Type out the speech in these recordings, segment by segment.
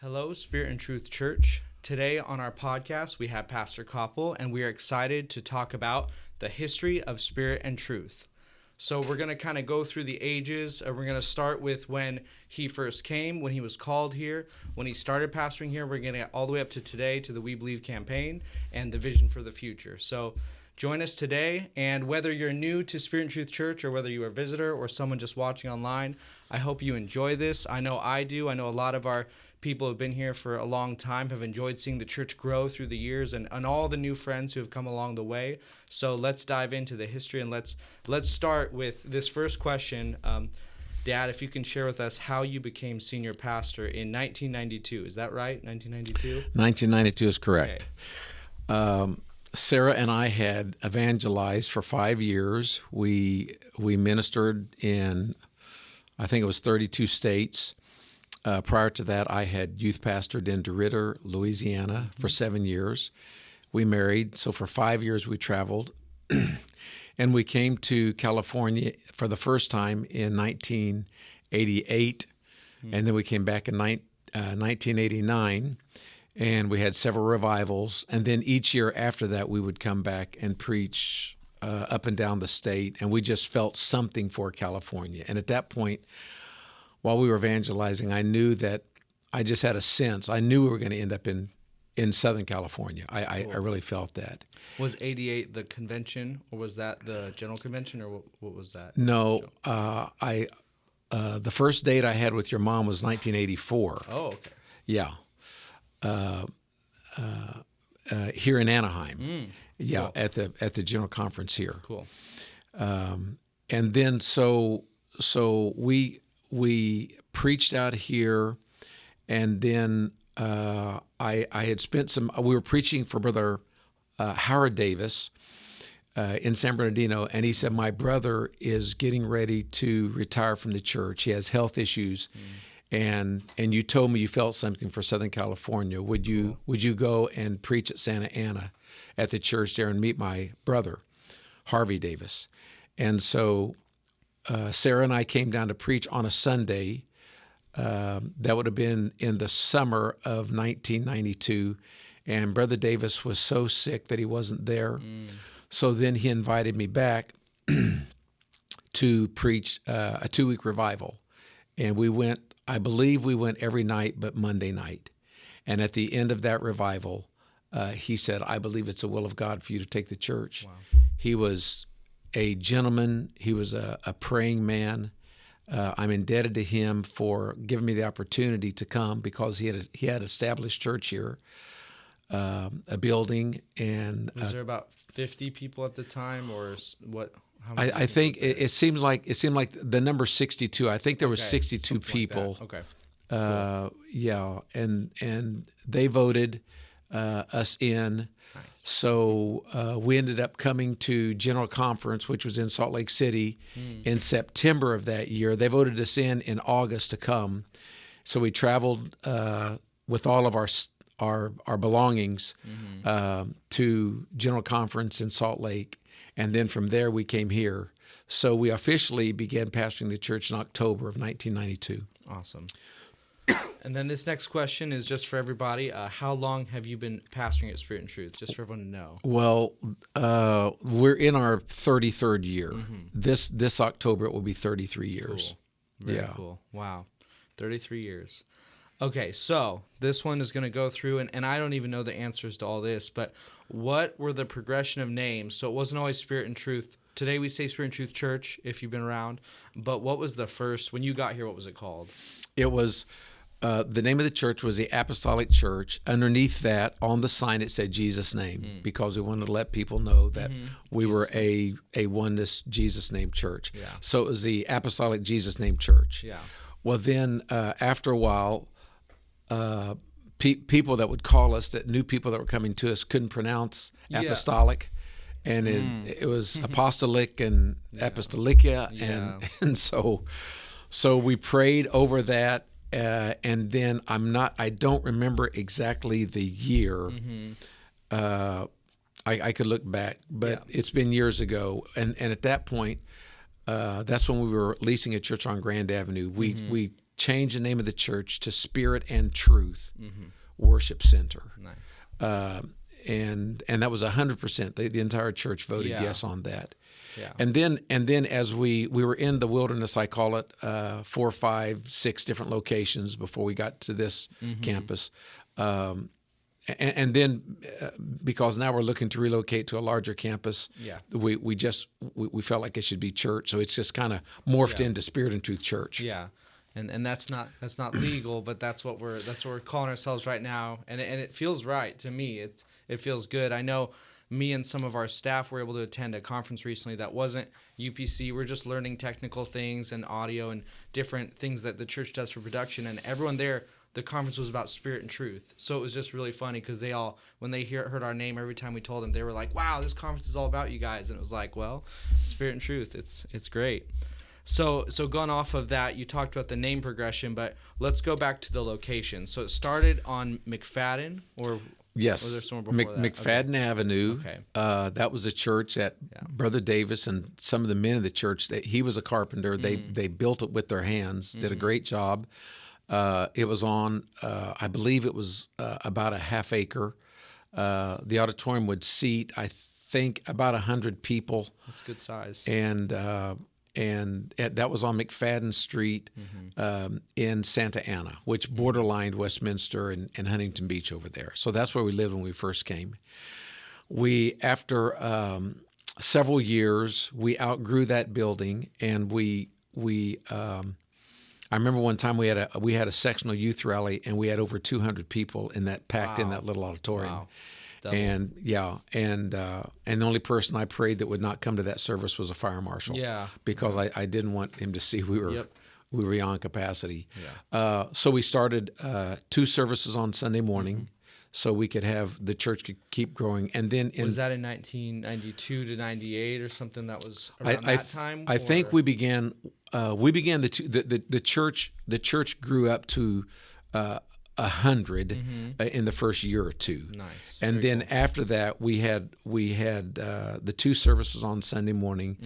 Hello, Spirit and Truth Church. Today on our podcast, we have Pastor Copple, and we are excited to talk about the history of Spirit and Truth. So we're going to kind of go through the ages. We're going to start with when he first came, when he was called here, when he started pastoring here. We're going to get all the way up to today, to the We Believe campaign and the vision for the future. So join us today, and whether you're new to Spirit and Truth Church or whether you're a visitor or someone just watching online, I hope you enjoy this. I know I do. I know a lot of our people who have been here for a long time have enjoyed seeing the church grow through the years and all the new friends who have come along the way. So let's dive into the history, and let's start with this first question. Dad, if you can share with us how you became senior pastor in 1992. Is that right? 1992? 1992 is correct. Okay. Sarah and I had evangelized for 5 years. We ministered in, I think it was 32 states. Prior to that, I had youth pastored in DeRidder, Louisiana for 7 years. We married, so for 5 years we traveled. And we came to California for the first time in 1988, and then we came back in 1989, and we had several revivals. And then each year after that, we would come back and preach up and down the state, and we just felt something for California. And at that point, while we were evangelizing, I knew that I just had a sense. I knew we were going to end up in Southern California. I really felt that. Was 88 the convention, or was that the general convention, or what was that? No, the first date I had with your mom was 1984. Oh, okay. Yeah. Here in Anaheim. Yeah, cool. at the general conference here. Cool. And then so we preached out here, and then I had spent we were preaching for Brother Howard Davis in San Bernardino, and he said, my brother is getting ready to retire from the church. He has health issues, and you told me you felt something for Southern California. Would you go and preach at Santa Ana at the church there and meet my brother, Harvey Davis? And so Sarah and I came down to preach on a Sunday. That would have been in the summer of 1992, and Brother Davis was so sick that he wasn't there. So then he invited me back to preach a 2-week revival, and we went. I believe we went every night but Monday night. And at the end of that revival, he said, "I believe it's the will of God for you to take the church." Wow. He was a gentleman. He was a praying man. I'm indebted to him for giving me the opportunity to come, because he had established church here, a building, and Was there about 50 people at the time, or what? How I people think was there? it seemed like the number 62. I think there was 62 something like people. that. Okay. Yeah, and they voted us in. Nice. So we ended up coming to General Conference, which was in Salt Lake City, in September of that year. They voted us in August to come. So we traveled with all of our belongings to General Conference in Salt Lake, and then from there we came here. So we officially began pastoring the church in October of 1992. Awesome. And then this next question is just for everybody. How long have you been pastoring at Spirit and Truth? Just for everyone to know. Well, we're in our 33rd year. This October it will be 33 years. Cool. Very cool. Wow. 33 years. Okay, so this one is going to go through, and I don't even know the answers to all this, but what were the progression of names? So it wasn't always Spirit and Truth. Today we say Spirit and Truth Church, if you've been around. But what was the first, when you got here, what was it called? It was, the name of the church was the Apostolic Church. Underneath that, on the sign, it said Jesus' name, because we wanted to let people know that we were a oneness Jesus name church. Yeah. So it was the Apostolic Jesus name church. Yeah. Well, then after a while, people that would call us, that knew people that were coming to us, couldn't pronounce apostolic. And it was apostolic and apostolicia, and so we prayed over that, and then I don't remember exactly the year. I could look back, but it's been years ago, and at that point, that's when we were leasing a church on Grand Avenue. We changed the name of the church to Spirit and Truth Worship Center. Nice. And that was 100%. The entire church voted yes on that. Yeah. And then as we were in the wilderness, I call it 4, 5, 6 different locations before we got to this campus. And then because now we're looking to relocate to a larger campus, we felt like it should be church. So it's just kind of morphed into Spirit and Truth Church. Yeah. And that's not legal, but that's what we're calling ourselves right now. And it feels right to me. It feels good. I know me and some of our staff were able to attend a conference recently that wasn't UPC. We're just learning technical things and audio and different things that the church does for production. And everyone there, the conference was about Spirit and Truth. So it was just really funny because they all, when they heard our name, every time we told them, they were like, wow, this conference is all about you guys. And it was like, well, Spirit and Truth, it's great. So going off of that, you talked about the name progression, but let's go back to the location. So it started on McFadden, or yes, was there somewhere before that? McFadden Avenue. Okay. That was a church that Brother Davis and some of the men of the church, he was a carpenter. They built it with their hands, did a great job. It was on, I believe it was about a half acre. The auditorium would seat, I think, about 100 people. That's good size. And that was on McFadden Street in Santa Ana, which borderlined Westminster and Huntington Beach over there. So that's where we lived when we first came. After several years, we outgrew that building, and I remember one time we had a sectional youth rally, and we had over 200 people packed in that little auditorium. Wow. Double. And the only person I prayed that would not come to that service was a fire marshal. Yeah. Because I didn't want him to see we were beyond capacity. Yeah. So we started 2 services on Sunday morning, so we could have the church could keep growing. And then was that in 1992 to 98 or something? That was around that time. I think we began the church. The church grew up to 100 in the first year or 2. Nice. And Very then cool. after that, we had the 2 services on Sunday morning,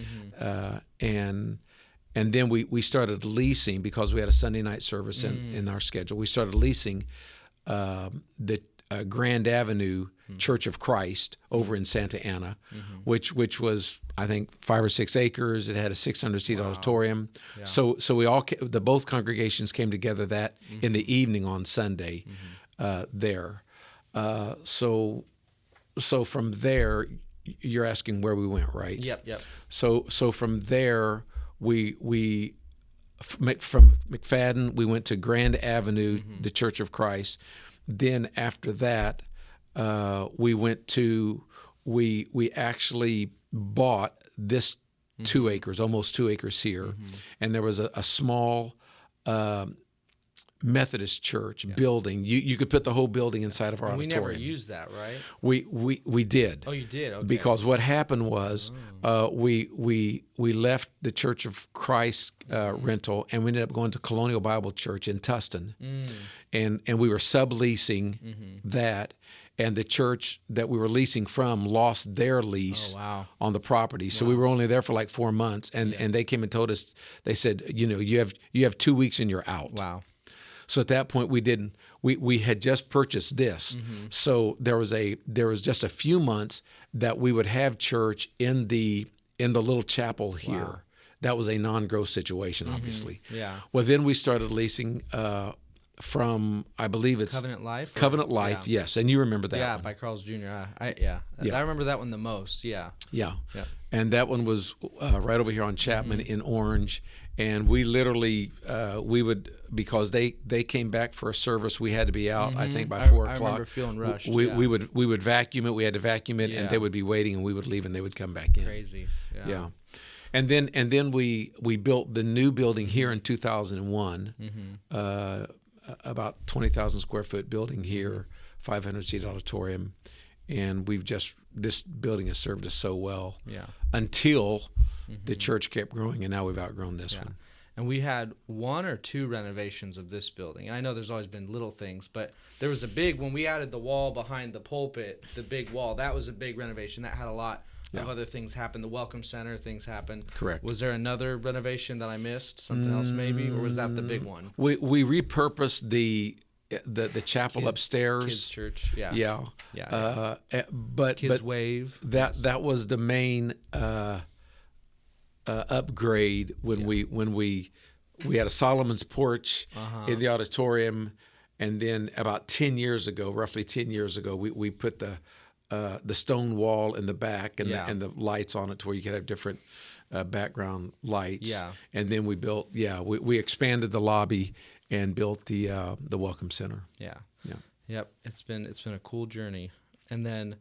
and then we started leasing, because we had a Sunday night service in our schedule. We started leasing the Grand Avenue Church of Christ over in Santa Ana, which was, I think, 5 or 6 acres. It had a 600-seat auditorium. Yeah. So we both congregations came together in the evening on Sunday there. So from there, you're asking where we went, right? Yep. So from there, from McFadden, we went to Grand Avenue, the Church of Christ. Then after that, we actually bought this 2 acres, almost 2 acres here, and there was a small Methodist church building. You could put the whole building inside of our auditorium. We never used that, right? We did. Oh, you did? Okay. Because what happened was we left the Church of Christ rental, and we ended up going to Colonial Bible Church in Tustin, and we were subleasing that. And the church that we were leasing from lost their lease on the property. So we were only there for like 4 months, and they came and told us, they said, you have 2 weeks and you're out. Wow. So at that point, we had just purchased this. So there was just a few months that we would have church in the little chapel here. Wow. That was a non-growth situation, obviously. Yeah. Well, then we started leasing from, I believe it's Covenant Life. Covenant Life, yes, and you remember that? Yeah, one. by Carl's Jr. I remember that one the most. Yeah. And that one was right over here on Chapman in Orange, and we literally we would, because they came back for a service, we had to be out. I think by 4 o'clock. I remember feeling rushed. We would vacuum it. We had to vacuum it, and they would be waiting, and we would leave, and they would come back in. Crazy. Yeah. And then we built the new building here in 2001. About 20,000 square foot building here, 500-seat auditorium, and this building has served us so well until the church kept growing, and now we've outgrown this one. and we had 1 or 2 renovations of this building. And I know there's always been little things, but there was a big, when we added the wall behind the pulpit, the big wall, that was a big renovation. That had a lot of other things happen. The Welcome Center, things happened. Correct. Was there another renovation that I missed? Something else maybe? Or was that the big one? We repurposed the chapel upstairs. Kids church. Yeah. Yeah. But Kids Wave. That was the main upgrade when we had a Solomon's porch in the auditorium, and then about 10 years ago, roughly 10 years ago, we put the stone wall in the back and the lights on it to where you could have different background lights. Yeah. And then we built we expanded the lobby and built the Welcome Center. Yeah. Yeah. Yep. It's been a cool journey. And then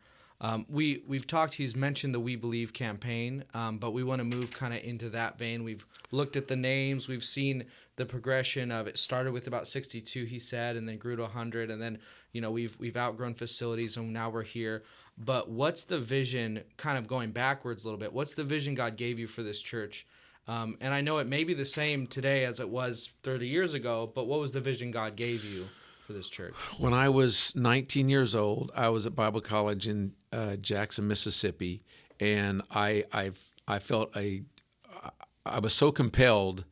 we've talked. He's mentioned the We Believe campaign, but we want to move kind of into that vein. We've looked at the names. We've seen the progression of it. Started with about 62, he said, and then grew to 100, and then we've outgrown facilities, and now we're here. But what's the vision? Kind of going backwards a little bit. What's the vision God gave you for this church? And I know it may be the same today as it was 30 years ago, but what was the vision God gave you for this church? When I was 19 years old, I was at Bible college in Jackson, Mississippi, and I felt I was so compelled,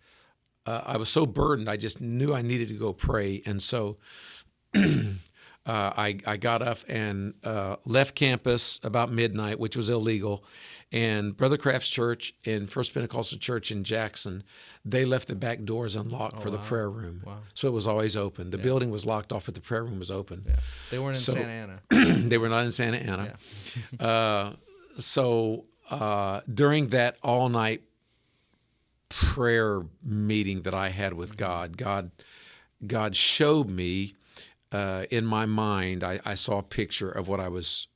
I was so burdened, I just knew I needed to go pray, and so I got up and left campus about midnight, which was illegal. And Brother Craft's church in First Pentecostal Church in Jackson, they left the back doors unlocked for the prayer room. Wow. So it was always open. The building was locked off, but the prayer room was open. Yeah. They weren't in Santa Ana. They were not in Santa Ana. Yeah. So during that all-night prayer meeting that I had with God showed me in my mind, I saw a picture of what I was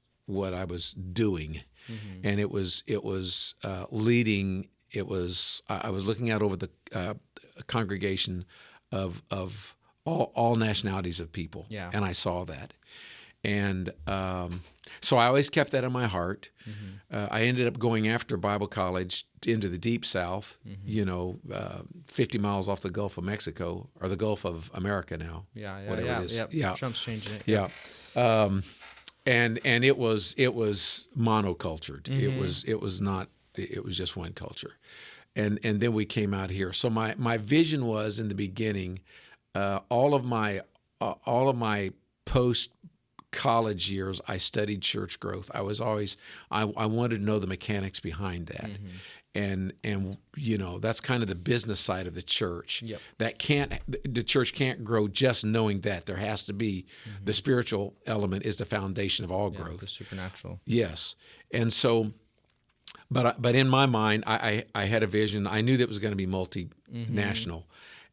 doing. Mm-hmm. And it was leading. It was I was looking out over the congregation of all nationalities of people, and I saw that, and so I always kept that in my heart. Mm-hmm. I ended up going after Bible college into the Deep South, 50 miles off the Gulf of Mexico, or the Gulf of America now. Whatever it is. Yeah. Trump's changing it. Yeah. And it was monocultured. Mm-hmm. It was just one culture, and then we came out here. So my vision was in the beginning, all of my post college years, I studied church growth. I was always I wanted to know the mechanics behind that. Mm-hmm. And that's kind of the business side of the church. Yep. The church can't grow just knowing that. There has to be the spiritual element is the foundation of all growth. The supernatural. Yes. And so, but in my mind, I had a vision. I knew that it was going to be multinational.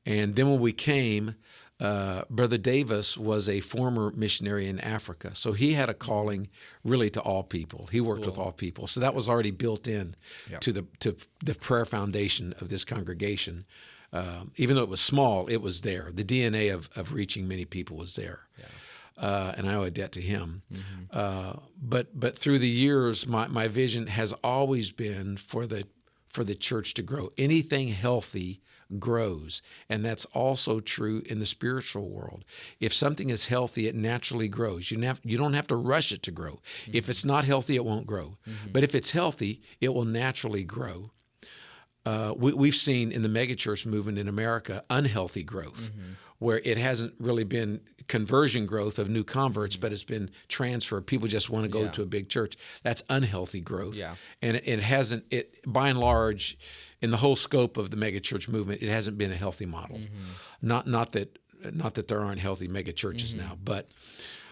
And then when we came, Brother Davis was a former missionary in Africa, so he had a calling really to all people. He worked with all people, so that was already built in to the prayer foundation of this congregation. Even though it was small, it was there. The DNA of reaching many people was there, and I owe a debt to him. Mm-hmm. But through the years, my vision has always been for the church to grow. Anything healthy grows, and that's also true in the spiritual world. If something is healthy, it naturally grows. You don't have to rush it to grow. Mm-hmm. If it's not healthy, it won't grow. Mm-hmm. But if it's healthy, it will naturally grow. We've seen in the megachurch movement in America unhealthy growth, where it hasn't really been conversion growth of new converts, but it's been transfer. People just want to go to a big church. That's unhealthy growth. Yeah. And it hasn't, by and large, in the whole scope of the megachurch movement, it hasn't been a healthy model. Mm-hmm. Not that there aren't healthy megachurches now, but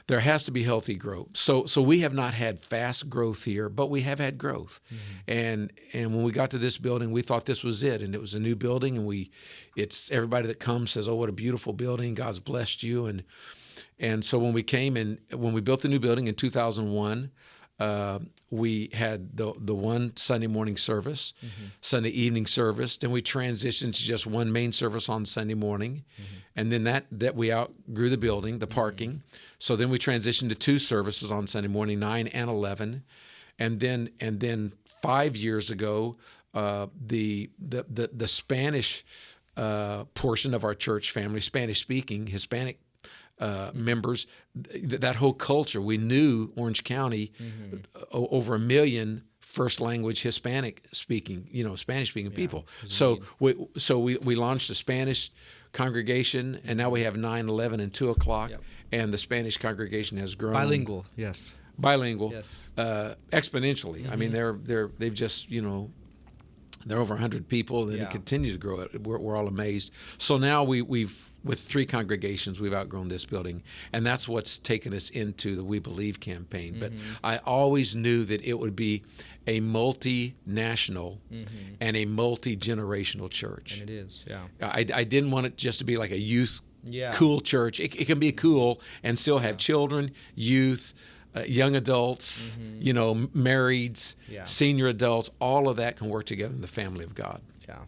there has to be healthy growth. So we have not had fast growth here, but we have had growth. Mm-hmm. And when we got to this building, we thought this was it, and it was a new building, and it's everybody that comes says, "Oh, what a beautiful building! God's blessed you." And so when we came and when we built the new building in 2001. We had the one Sunday morning service, Sunday evening service. Then we transitioned to just one main service on Sunday morning, and then that we outgrew the building, the parking. So then we transitioned to two services on Sunday morning, 9 and 11, and then 5 years ago, the Spanish portion of our church family, Spanish-speaking, Hispanic members, that whole culture. We knew Orange County, over 1 million first language Hispanic speaking, Spanish speaking people. So we launched a Spanish congregation, and now we have 9, 11, and 2 o'clock, and the Spanish congregation has grown. Bilingual, yes. Exponentially. I mean, they've just they're over 100 people, and they continue to grow. We're all amazed. So now we've with 3 congregations, we've outgrown this building, and that's what's taken us into the We Believe campaign. But I always knew that it would be a multinational and a multi-generational church. And it is, yeah. I didn't want it just to be like a youth cool church. It can be cool and still have children, youth, young adults, marrieds, senior adults. All of that can work together in the family of God. Yeah.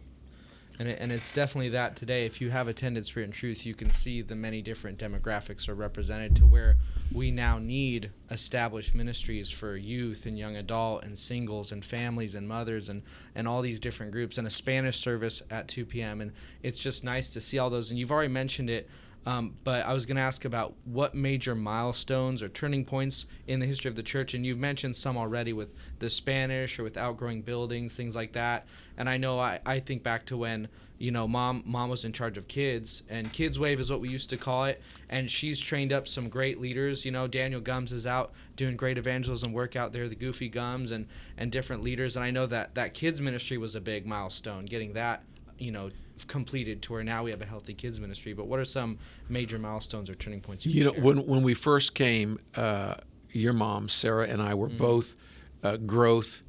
And it's definitely that today. If you have attended Spirit and Truth, you can see the many different demographics are represented to where we now need established ministries for youth and young adult and singles and families and mothers and all these different groups, and a Spanish service at 2 p.m. And it's just nice to see all those. And you've already mentioned it, but I was going to ask about what major milestones or turning points in the history of the church, and you've mentioned some already with the Spanish or with outgrowing buildings, things like that. And I know I think back to when mom was in charge of kids, and Kids Wave is what we used to call it, and she's trained up some great leaders. Daniel Gums is out doing great evangelism work out there, the Goofy Gums and different leaders. And I know that kids ministry was a big milestone, getting that completed to where now we have a healthy kids ministry. But what are some major milestones or turning points you can share? When we first came, your mom Sarah and I were both growth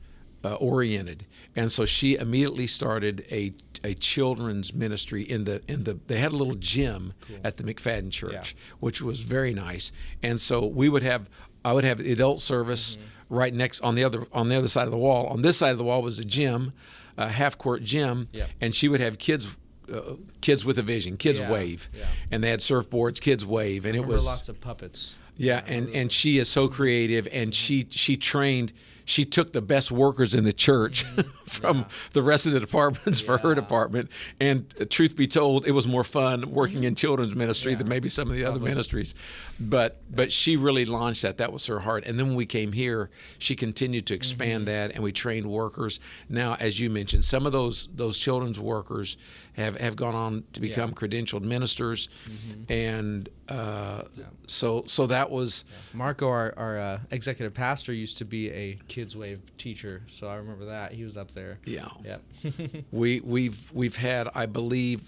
oriented, and so she immediately started a children's ministry they had a little gym at the McFadden Church, which was very nice. And so I would have adult service right next on the other side of the wall. On this side of the wall was a gym, a half-court gym, and she would have kids with a vision, Kids Wave, and they had surfboards, Kids Wave, and it was lots of puppets. And she is so creative, and she trained. She took the best workers in the church from the rest of the departments for her department. And truth be told, it was more fun working in children's ministry than maybe some of the other ministries. But she really launched that. That was her heart. And then when we came here, she continued to expand that, and we trained workers. Now, as you mentioned, some of those children's workers have gone on to become credentialed ministers. And so that was... Marco, our executive pastor, used to be a Kids Wave teacher, so I remember that. He was up there. We've had, I believe,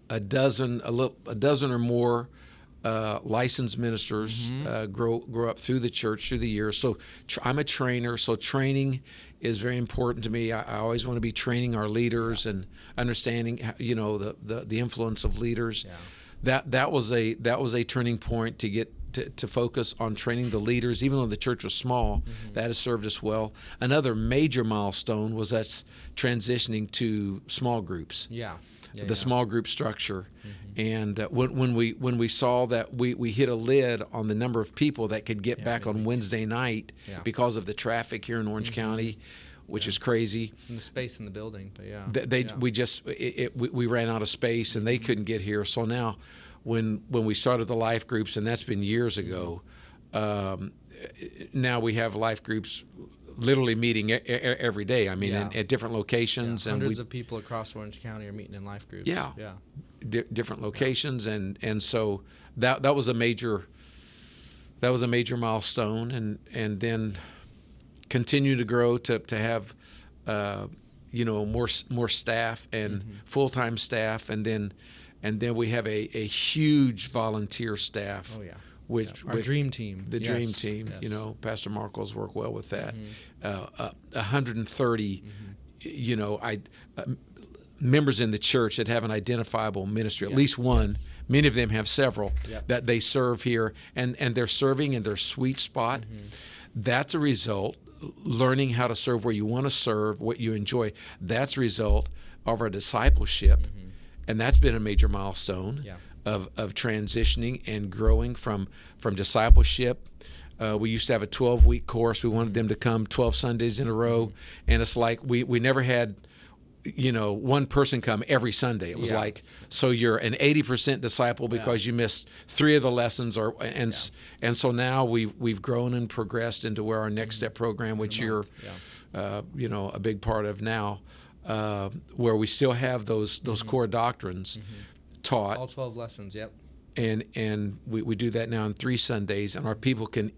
a dozen or more licensed ministers grow up through the church through the years. So I'm a trainer, so training is very important to me. I always want to be training our leaders and understanding the influence of leaders. That was a turning point to get to focus on training the leaders. Even though the church was small, that has served us well. Another major milestone was us transitioning to small groups. The small group structure. And when we saw that we hit a lid on the number of people that could get back on Wednesday night because of the traffic here in Orange County, which is crazy. And the space in the building, but we ran out of space, and they couldn't get here. So now, when we started the life groups, and that's been years ago, now we have life groups literally meeting every day. I mean, at different locations. Hundreds of people across Orange County are meeting in life groups. Different locations, and so that was a major milestone, and then continue to grow to have more staff and full-time staff, and then we have a huge volunteer staff. Our dream team. The dream team. Pastor Marco's worked well with that. 130, members in the church that have an identifiable ministry, at least one. Many of them have several that they serve here, and they're serving in their sweet spot. That's a result. Learning how to serve where you want to serve, what you enjoy. That's a result of our discipleship, and that's been a major milestone. Of transitioning and growing from discipleship. We used to have a 12-week course. We wanted them to come 12 Sundays in a row, and it's like we never had one person come every Sunday. It was like, so you're an 80% disciple because you missed 3 of the lessons, and so now we've grown and progressed into where our Next Step program, which you're, a big part of now, where we still have those core doctrines taught. All 12 lessons, yep. And we do that now on 3 Sundays, and our people can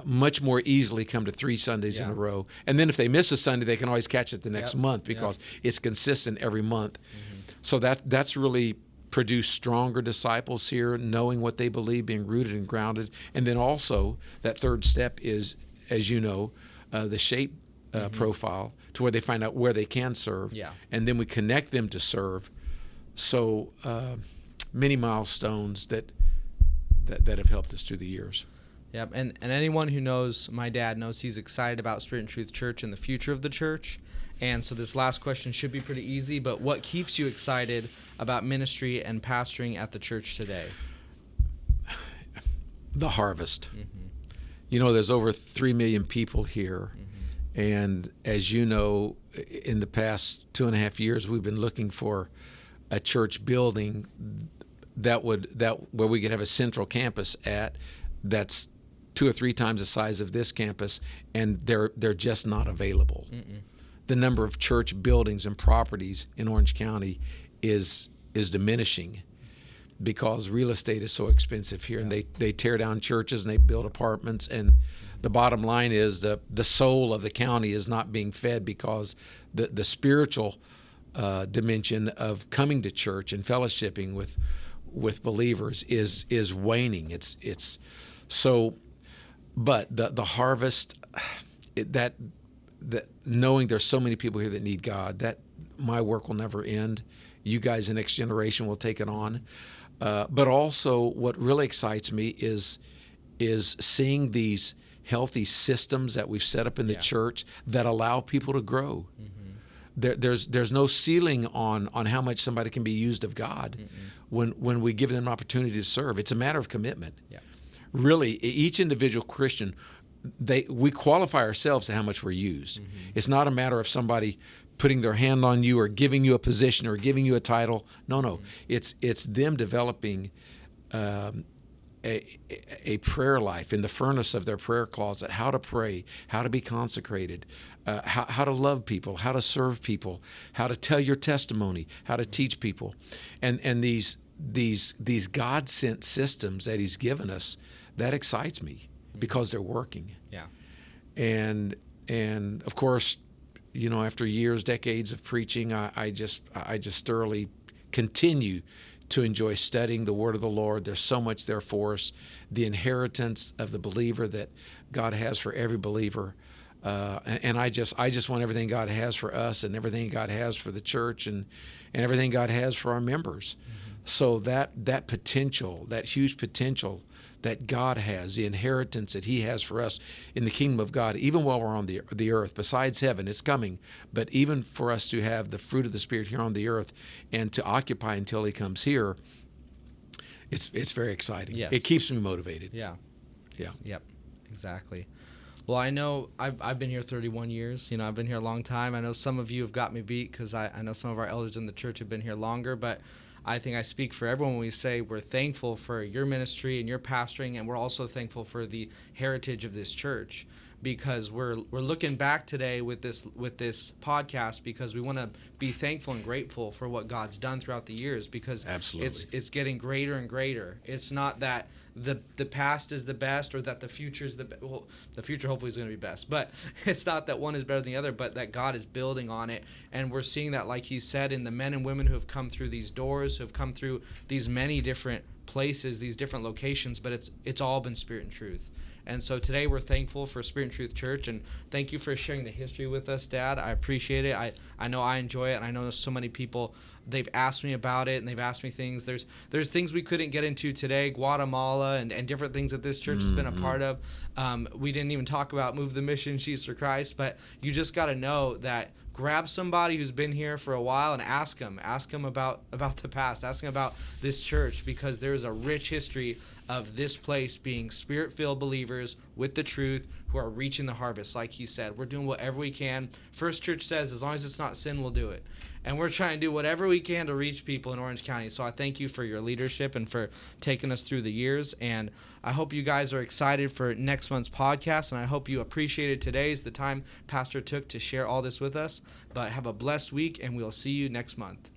much more easily come to 3 Sundays in a row. And then if they miss a Sunday, they can always catch it the next month because it's consistent every month. So that's really produced stronger disciples here, knowing what they believe, being rooted and grounded. And then also that third step is, as you know, the shape profile, to where they find out where they can serve. And then we connect them to serve. So many milestones that have helped us through the years. Yep, and anyone who knows my dad knows he's excited about Spirit and Truth Church and the future of the church. And so this last question should be pretty easy, but what keeps you excited about ministry and pastoring at the church today? The harvest. There's over 3 million people here. And as you know, in the past 2.5 years, we've been looking for a church building where we could have a central campus that's 2 or 3 times the size of this campus, and they're just not available. The number of church buildings and properties in Orange County is diminishing because real estate is so expensive here, and they tear down churches and they build apartments, and the bottom line is the soul of the county is not being fed because the spiritual dimension of coming to church and fellowshipping with believers is waning. It's so. But the harvest, that knowing there's so many people here that need God, that my work will never end. You guys, the next generation, will take it on. But also, what really excites me is seeing these healthy systems that we've set up in the church that allow people to grow. There's no ceiling on how much somebody can be used of God when we give them an opportunity to serve. It's a matter of commitment. Really, each individual Christian, we qualify ourselves to how much we're used. It's not a matter of somebody putting their hand on you or giving you a position or giving you a title. No. It's them developing a prayer life in the furnace of their prayer closet, how to pray, how to be consecrated, how to love people, how to serve people, how to tell your testimony, how to teach people. And these God-sent systems that He's given us, that excites me because they're working. And of course, after years, decades of preaching, I just thoroughly continue to enjoy studying the Word of the Lord. There's so much there for us. The inheritance of the believer that God has for every believer. And I just want everything God has for us and everything God has for the church and everything God has for our members. So that potential, that huge potential that God has, the inheritance that He has for us in the kingdom of God, even while we're on the earth, besides heaven, it's coming. But even for us to have the fruit of the Spirit here on the earth and to occupy until He comes here, it's very exciting. It keeps me motivated. Yep, exactly. Well, I know I've been here 31 years. I've been here a long time. I know some of you have got me beat because I know some of our elders in the church have been here longer, but I think I speak for everyone when we say we're thankful for your ministry and your pastoring, and we're also thankful for the heritage of this church, because we're looking back today with this podcast because we want to be thankful and grateful for what God's done throughout the years, because it's getting greater and greater. It's not that the past is the best or that the future is the future hopefully is going to be best, but it's not that one is better than the other, but that God is building on it. And we're seeing that, like He said, in the men and women who have come through these doors, who have come through these many different places, these different locations, but it's all been Spirit and Truth. And so today we're thankful for Spirit and Truth Church, and thank you for sharing the history with us, Dad. I appreciate it. I know I enjoy it, and I know so many people, they've asked me about it, and they've asked me things. There's things we couldn't get into today, Guatemala and different things that this church has been a part of. We didn't even talk about Move the Mission, She's for Christ, but you just got to know that grab somebody who's been here for a while and ask them about the past, ask them about this church, because there's a rich history of this place being Spirit-filled believers with the truth who are reaching the harvest. Like he said, we're doing whatever we can. First Church says, as long as it's not sin, we'll do it. And we're trying to do whatever we can to reach people in Orange County. So I thank you for your leadership and for taking us through the years. And I hope you guys are excited for next month's podcast. And I hope you appreciated today's, the time Pastor took to share all this with us. But have a blessed week, and we'll see you next month.